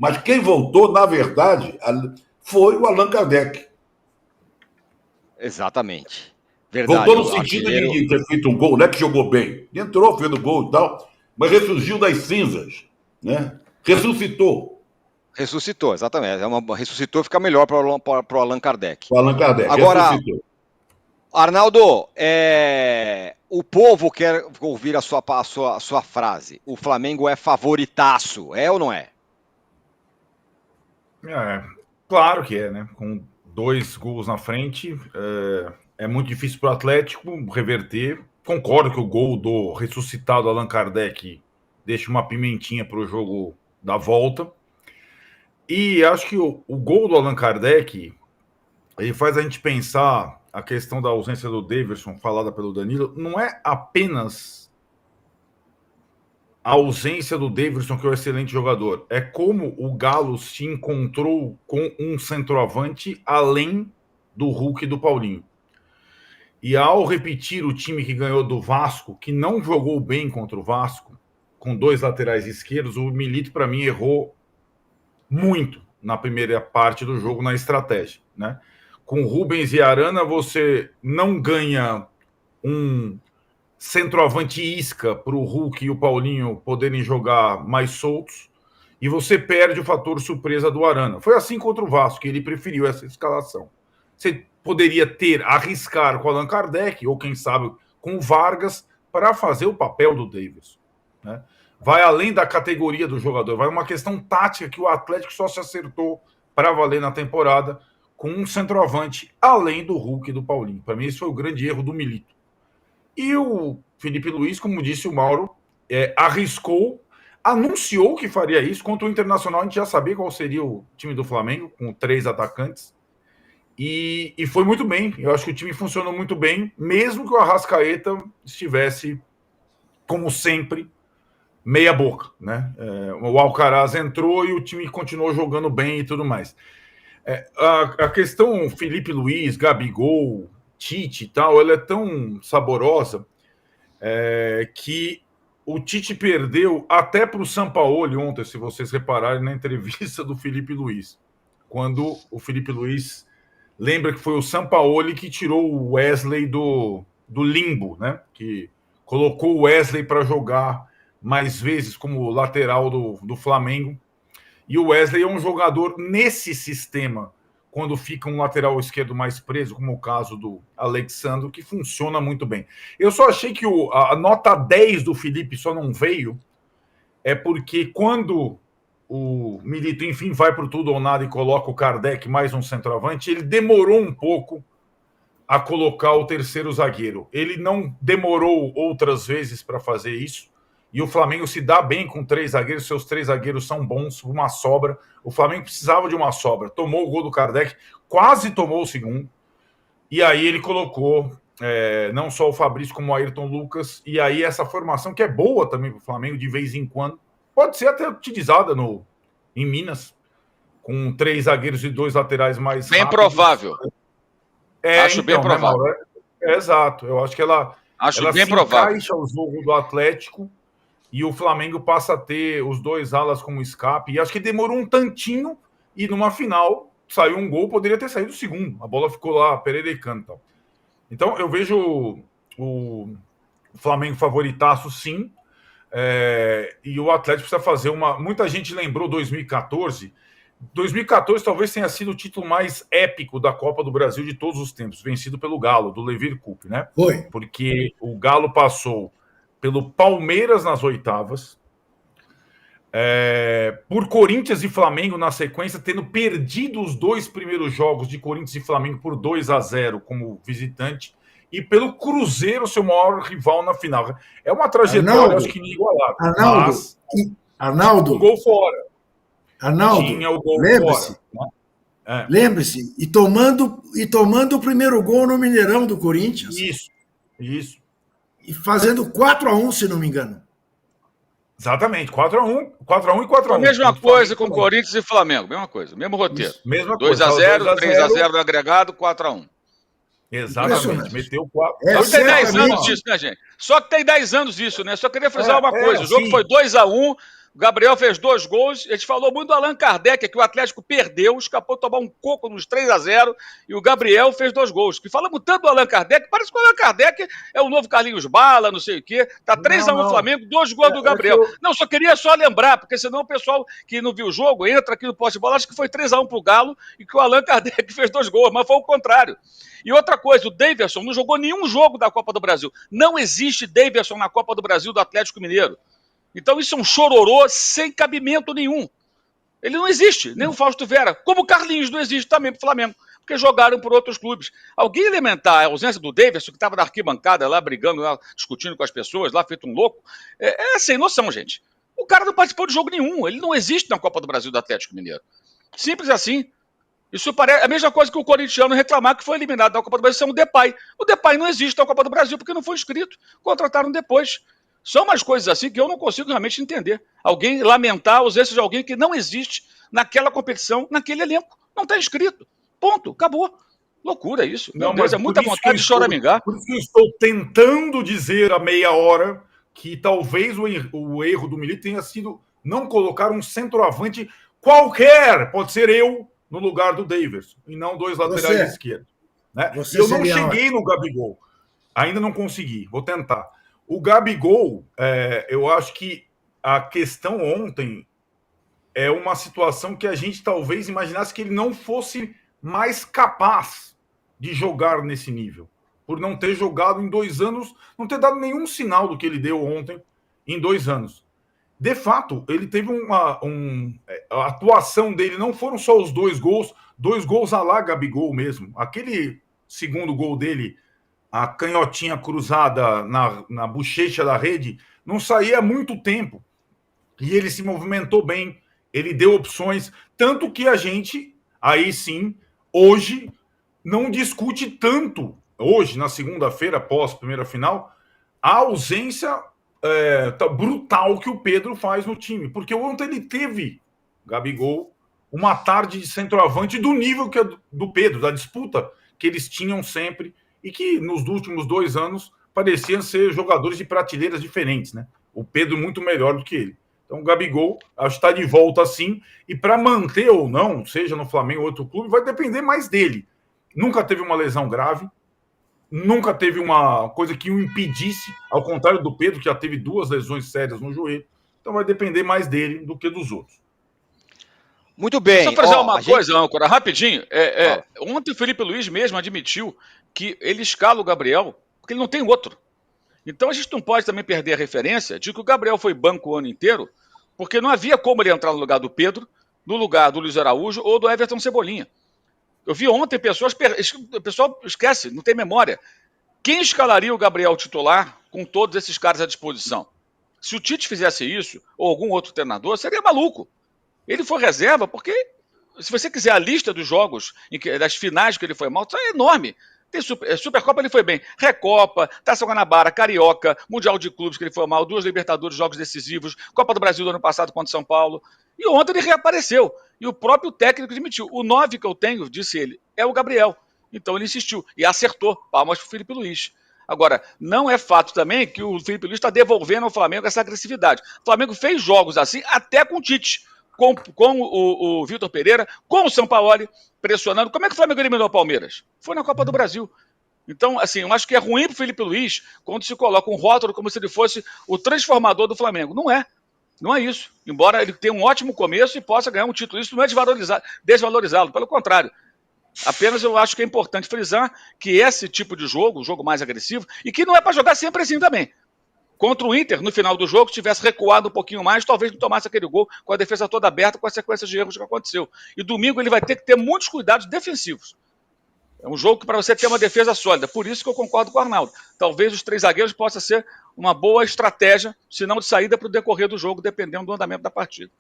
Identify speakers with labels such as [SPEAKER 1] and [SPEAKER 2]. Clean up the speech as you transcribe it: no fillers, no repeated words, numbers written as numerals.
[SPEAKER 1] Mas quem voltou, na verdade, foi o Allan Kardec.
[SPEAKER 2] Exatamente. Verdade.
[SPEAKER 1] Voltou no sentido de ter feito um gol, não é que jogou bem. Entrou, fez o gol e tal, mas ressurgiu das cinzas, né? Ressuscitou.
[SPEAKER 2] Ressuscitou, exatamente. Ressuscitou, fica melhor para o Allan Kardec.
[SPEAKER 1] O Allan Kardec,
[SPEAKER 2] agora,
[SPEAKER 1] ressuscitou.
[SPEAKER 2] Arnaldo, o povo quer ouvir a sua frase. O Flamengo é favoritaço, é ou não é?
[SPEAKER 3] Claro que é, né? Com 2 gols na frente, é muito difícil para o Atlético reverter. Concordo que o gol do ressuscitado Allan Kardec deixa uma pimentinha para o jogo da volta. E acho que o gol do Allan Kardec ele faz a gente pensar a questão da ausência do Daverson, falada pelo Danilo, não é apenas a ausência do Daverson, que é um excelente jogador, é como o Galo se encontrou com um centroavante além do Hulk e do Paulinho. E ao repetir o time que ganhou do Vasco, que não jogou bem contra o Vasco, com 2 laterais esquerdos, o Milito, para mim, errou muito na primeira parte do jogo na estratégia, né? Com Rubens e Arana, você não ganha um centroavante isca para o Hulk e o Paulinho poderem jogar mais soltos, e você perde o fator surpresa do Arana. Foi assim contra o Vasco, que ele preferiu essa escalação. Você poderia arriscar com o Allan Kardec, ou quem sabe com o Vargas, para fazer o papel do Davis, né? Vai além da categoria do jogador, vai uma questão tática que o Atlético só se acertou para valer na temporada com um centroavante além do Hulk e do Paulinho. Para mim, esse foi o grande erro do Milito. E o Felipe Luiz, como disse o Mauro, arriscou, anunciou que faria isso. Contra o Internacional, a gente já sabia qual seria o time do Flamengo, com 3 atacantes. E foi muito bem. Eu acho que o time funcionou muito bem, mesmo que o Arrascaeta estivesse, como sempre, meia boca, né? O Alcaraz entrou e o time continuou jogando bem e tudo mais. A questão Felipe Luiz, Gabigol, Tite e tal, ela é tão saborosa que o Tite perdeu até para o Sampaoli ontem, se vocês repararem na entrevista do Felipe Luiz, quando o Felipe Luiz lembra que foi o Sampaoli que tirou o Wesley do limbo, né? Que colocou o Wesley para jogar mais vezes como lateral do Flamengo. E o Wesley é um jogador nesse sistema, quando fica um lateral esquerdo mais preso, como o caso do Alexandre, que funciona muito bem. Eu só achei que a nota 10 do Felipe só não veio, porque quando o Milito, enfim, vai para o tudo ou nada e coloca o Kardec mais um centroavante, ele demorou um pouco a colocar o terceiro zagueiro. Ele não demorou outras vezes para fazer isso. E o Flamengo se dá bem com 3 zagueiros, seus 3 zagueiros são bons, uma sobra. O Flamengo precisava de uma sobra. Tomou o gol do Kardec, quase tomou o segundo. E aí ele colocou não só o Fabrício como o Ayrton Lucas. E aí essa formação, que é boa também para o Flamengo de vez em quando, pode ser até utilizada em Minas, com 3 zagueiros e 2 laterais mais
[SPEAKER 2] bem
[SPEAKER 3] rápidos.
[SPEAKER 2] Provável. Acho então, bem provável.
[SPEAKER 3] Né, exato. Eu acho que ela
[SPEAKER 2] bem provável.
[SPEAKER 3] Encaixa o jogo do Atlético. E o Flamengo passa a ter os 2 alas como escape. E acho que demorou um tantinho. E numa final, saiu um gol, poderia ter saído o segundo. A bola ficou lá, pererecando. Então, eu vejo o Flamengo favoritaço, sim. E o Atlético precisa fazer uma... Muita gente lembrou 2014. 2014 talvez tenha sido o título mais épico da Copa do Brasil de todos os tempos. Vencido pelo Galo, do Levir Coupe, né?
[SPEAKER 4] Foi.
[SPEAKER 3] Porque o Galo passou pelo Palmeiras nas oitavas, por Corinthians e Flamengo na sequência, tendo perdido os 2 primeiros jogos de Corinthians e Flamengo por 2-0 como visitante, e pelo Cruzeiro, seu maior rival na final. É uma trajetória, acho que inigualável.
[SPEAKER 4] Arnaldo,
[SPEAKER 3] o gol fora.
[SPEAKER 4] Arnaldo,
[SPEAKER 3] tinha o gol
[SPEAKER 4] lembre-se,
[SPEAKER 3] fora, né?
[SPEAKER 4] Lembre-se, e tomando o primeiro gol no Mineirão do Corinthians.
[SPEAKER 3] Isso.
[SPEAKER 4] E fazendo 4-1, se não me engano.
[SPEAKER 3] Exatamente, 4-1 e 4-1.
[SPEAKER 2] A mesma coisa com Corinthians e Flamengo, mesma coisa, mesmo roteiro.
[SPEAKER 3] Isso, mesma
[SPEAKER 2] 2-0, 3-0 no agregado, 4-1.
[SPEAKER 3] Exatamente, meteu 4.
[SPEAKER 2] Só que tem 10 anos disso, né, gente? Só que tem 10 anos disso, né? Só queria frisar uma coisa, o jogo foi 2-1,
[SPEAKER 5] O Gabriel fez 2 gols. A gente falou muito do Allan Kardec, que o Atlético perdeu, escapou de tomar um coco nos 3-0, e o Gabriel fez 2 gols. Que falamos tanto do Allan Kardec, parece que o Allan Kardec é o novo Carlinhos Bala, não sei o quê. Tá 3-1 o Flamengo, 2 gols do Gabriel. Não, só queria só lembrar, porque senão o pessoal que não viu o jogo entra aqui no poste de bola, acha que foi 3-1 pro Galo e que o Allan Kardec fez 2 gols, mas foi o contrário. E outra coisa, o Daverson não jogou nenhum jogo da Copa do Brasil. Não existe Daverson na Copa do Brasil do Atlético Mineiro. Então isso é um chororô sem cabimento nenhum. Ele não existe, nem o Fausto Vera. Como o Carlinhos não existe também para o Flamengo, porque jogaram por outros clubes. Alguém elementar a ausência do Daverson, que estava na arquibancada lá, brigando, lá, discutindo com as pessoas, lá feito um louco, é sem noção, gente. O cara não participou de jogo nenhum. Ele não existe na Copa do Brasil do Atlético Mineiro. Simples assim. Isso parece a mesma coisa que o corintiano reclamar que foi eliminado da Copa do Brasil, isso é um Depay. O Depay não existe na Copa do Brasil porque não foi inscrito. Contrataram depois. São umas coisas assim que eu não consigo realmente entender. Alguém lamentar a ausência de alguém que não existe naquela competição, naquele elenco. Não está inscrito. Ponto. Acabou. Loucura isso. Meu Deus, é muita vontade de choramingar.
[SPEAKER 3] Por isso que eu estou tentando dizer há meia hora que talvez o erro do Milito tenha sido não colocar um centroavante qualquer, pode ser eu, no lugar do Daverson, e não 2 laterais esquerdos. Né? Eu não cheguei no Gabigol. Ainda não consegui. Vou tentar. O Gabigol, eu acho que a questão ontem é uma situação que a gente talvez imaginasse que ele não fosse mais capaz de jogar nesse nível, por não ter jogado em 2 anos, não ter dado nenhum sinal do que ele deu ontem em 2 anos. De fato, ele teve a atuação dele, não foram só os 2 gols à la Gabigol mesmo. Aquele segundo gol dele, a canhotinha cruzada na bochecha da rede, não saía há muito tempo. E ele se movimentou bem, ele deu opções, tanto que a gente, aí sim, hoje, não discute tanto, hoje, na segunda-feira, após a primeira final, a ausência brutal que o Pedro faz no time. Porque ontem ele teve, Gabigol, uma tarde de centroavante do nível que é do Pedro, da disputa que eles tinham sempre, e que nos últimos 2 anos pareciam ser jogadores de prateleiras diferentes, né? O Pedro muito melhor do que ele. Então o Gabigol acho que está de volta sim, e para manter ou não, seja no Flamengo ou outro clube, vai depender mais dele. Nunca teve uma lesão grave, nunca teve uma coisa que o impedisse, ao contrário do Pedro, que já teve 2 lesões sérias no joelho. Então vai depender mais dele do que dos outros.
[SPEAKER 2] Muito bem.
[SPEAKER 5] Só fazer uma coisa, âncora, rapidinho. Ontem o Felipe Luiz mesmo admitiu que ele escala o Gabriel porque ele não tem outro. Então a gente não pode também perder a referência de que o Gabriel foi banco o ano inteiro porque não havia como ele entrar no lugar do Pedro, no lugar do Luiz Araújo ou do Everton Cebolinha. Eu vi ontem pessoas... O pessoal esquece, não tem memória. Quem escalaria o Gabriel titular com todos esses caras à disposição? Se o Tite fizesse isso, ou algum outro treinador, seria maluco. Ele foi reserva porque, se você quiser a lista dos jogos, das finais que ele foi mal, é enorme. Tem Supercopa ele foi bem, Recopa, Taça Guanabara, Carioca, Mundial de Clubes que ele foi mal, 2 Libertadores, jogos decisivos, Copa do Brasil do ano passado contra São Paulo. E ontem ele reapareceu. E o próprio técnico admitiu. O 9 que eu tenho, disse ele, é o Gabriel. Então ele insistiu e acertou. Palmas para o Felipe Luiz. Agora, não é fato também que o Felipe Luiz está devolvendo ao Flamengo essa agressividade. O Flamengo fez jogos assim até com o Tite. Com o Vitor Pereira, com o Sampaoli, pressionando. Como é que o Flamengo eliminou o Palmeiras? Foi na Copa do Brasil. Então, assim, eu acho que é ruim para o Felipe Luiz quando se coloca um rótulo como se ele fosse o transformador do Flamengo. Não é. Não é isso. Embora ele tenha um ótimo começo e possa ganhar um título. Isso não é desvalorizá-lo. Pelo contrário. Apenas eu acho que é importante frisar que esse tipo de jogo, um jogo mais agressivo, e que não é para jogar sempre assim também. Contra o Inter, no final do jogo, tivesse recuado um pouquinho mais, talvez não tomasse aquele gol com a defesa toda aberta, com a sequência de erros que aconteceu. E domingo ele vai ter que ter muitos cuidados defensivos. É um jogo que para você ter uma defesa sólida. Por isso que eu concordo com o Arnaldo. Talvez os 3 zagueiros possa ser uma boa estratégia, se não de saída para o decorrer do jogo, dependendo do andamento da partida.